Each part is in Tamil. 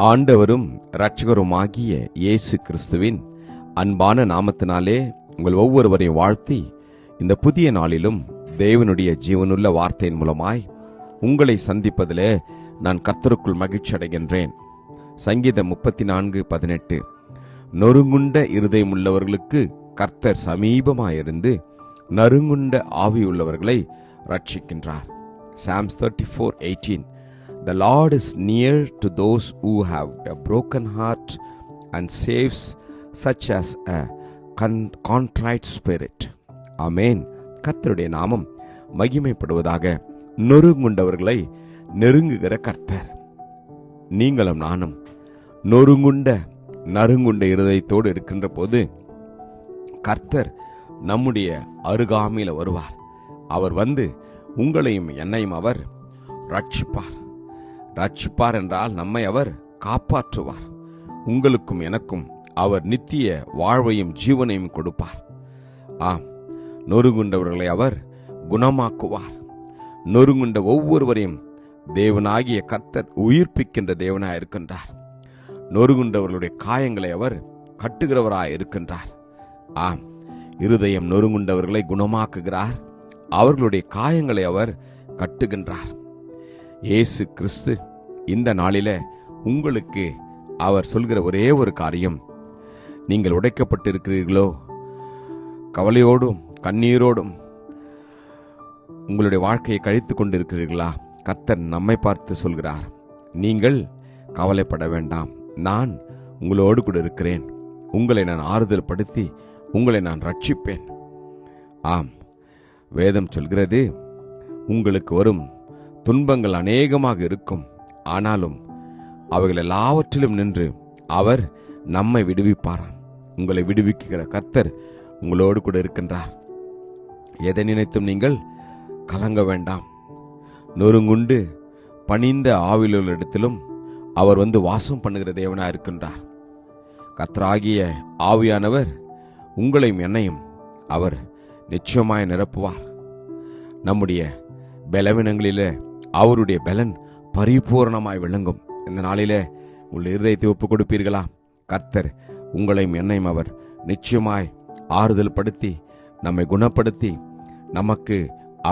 ஆண்டவரும் இரட்சகருமாகிய இயேசு கிறிஸ்துவின் அன்பான நாமத்தினாலே உங்கள் ஒவ்வொருவரையும் வாழ்த்தி, இந்த புதிய நாளிலும் தேவனுடைய ஜீவனுள்ள வார்த்தையின் மூலமாய் உங்களை சந்திப்பதிலே நான் கர்த்தருக்குள் மகிழ்ச்சி அடைகின்றேன். சங்கீதம் 34:18. நொறுங்குண்ட இருதயமுள்ளவர்களுக்கு கர்த்தர் சமீபமாயிருந்து நறுங்குண்ட ஆவியுள்ளவர்களை ரட்சிக்கின்றார். Psalms 34:18. The Lord is near to those who have a broken heart and saves such as a contrite spirit. Amen. கர்த்தருடைய நாமம் மகிமைப்படுவதாக. நொறுங்குண்டவர்களை நெருங்குகிற கர்த்தர். நீங்களும் நானும் நறுங்குண்ட இருதயத்தோடு இருக்கின்ற போது கர்த்தர் நம்முடைய அருகாமையில் வருவார். அவர் வந்து உங்களையும் என்னையும் அவர் ரட்சிப்பார் என்றால் நம்மை அவர் காப்பாற்றுவார். உங்களுக்கும் எனக்கும் அவர் நித்திய வாழ்வையும் ஜீவனையும் கொடுப்பார். ஆம், நொறுங்குண்டவர்களை அவர் குணமாக்குவார். நொறுங்குண்ட ஒவ்வொருவரையும் தேவனாகிய கர்த்தர் உயிர்ப்பிக்கின்ற தேவனாய் இருக்கின்றார். நொறுங்குண்டவர்களுடைய காயங்களை அவர் கட்டுகிறவராய் இருக்கின்றார். ஆம், இருதயம் நொறுங்குண்டவர்களை குணமாக்குகிறார். அவர்களுடைய காயங்களை அவர் கட்டுகின்றார். இயேசு கிறிஸ்து இந்த நாளில உங்களுக்கு அவர் சொல்கிற ஒரே ஒரு காரியம், நீங்கள் உடைக்கப்பட்டிருக்கிறீர்களோ, கவலையோடும் கண்ணீரோடும் உங்களுடைய வாழ்க்கையை கழித்து கொண்டிருக்கிறீர்களா? கர்த்தர் நம்மை பார்த்து சொல்கிறார், நீங்கள் கவலைப்பட வேண்டாம், நான் உங்களோடு கூட இருக்கிறேன். உங்களை நான் ஆறுதல் படுத்தி உங்களை நான் ரட்சிப்பேன். ஆம், வேதம் சொல்கிறது, உங்களுக்கு வரும் துன்பங்கள் அநேகமாக இருக்கும், ஆனாலும் அவைகள் எல்லாவற்றிலும் நின்று அவர் நம்மை விடுவிப்பாராம். உங்களை விடுவிக்கிற கர்த்தர் உங்களோடு கூட இருக்கின்றார். எதை நினைத்தும் நீங்கள் கலங்க வேண்டாம். நொறுங்குண்டு பணிந்த ஆவியுள்ளவர்களிடத்திலும் அவர் வந்து வாசம் பண்ணுகிற தேவனா இருக்கின்றார். கர்த்தராகிய ஆவியானவர் உங்களையும் என்னையும் அவர் நிச்சயமாய் நிரப்புவார். நம்முடைய பலவீனங்களிலே அவருடைய பலன் பரிபூர்ணமாய் விளங்கும். இந்த நாளிலே உங்கள் இருதயத்தை ஒப்புக் கொடுப்பீர்களா? கர்த்தர் உங்களையும் என்னையும் அவர் நிச்சயமாய் ஆறுதல் படுத்தி நம்மை குணப்படுத்தி நமக்கு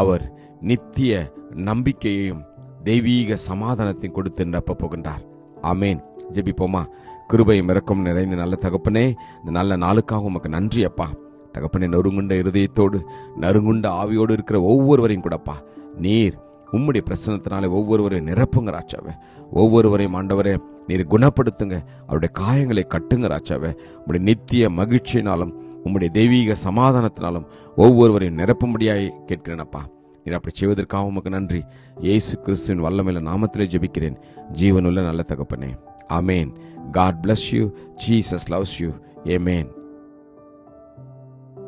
அவர் நித்திய நம்பிக்கையையும் தெய்வீக சமாதானத்தையும் கொடுத்து நிரப்ப போகின்றார். ஆமேன். ஜெபிப்போமா. கிருபையும் இரக்கம் நிறைந்த நல்ல தகப்பனே, இந்த நல்ல நாளுக்காக உமக்கு நன்றி அப்பா. தகப்பனே, நொறுங்குண்ட இருதயத்தோடு நறுங்குண்ட ஆவியோடு இருக்கிற ஒவ்வொருவரையும் கூடப்பா நீர் உம்முடைய பிரசன்னத்தினாலே ஒவ்வொருவரையும் நிரப்புங்க ராஜாவே. ஒவ்வொருவரையும் ஆண்டவரே நீர் குணப்படுத்துங்க, அவருடைய காயங்களை கட்டுங்க ராஜாவே. உம்முடைய நித்திய மகிழ்ச்சியினாலும் உம்முடைய தெய்வீக சமாதானத்தினாலும் ஒவ்வொருவரையும் நிரப்பும்படியாய் கேட்கிறேனப்பா. நீர் அப்படி செய்வதற்காக உமக்கு நன்றி. இயேசு கிறிஸ்துவின் வல்லமையுள்ள நாமத்திலே ஜெபிக்கிறேன், ஜீவனுள்ள நல்ல தகப்பனே. ஆமேன். God bless you. Jesus loves you. Amen.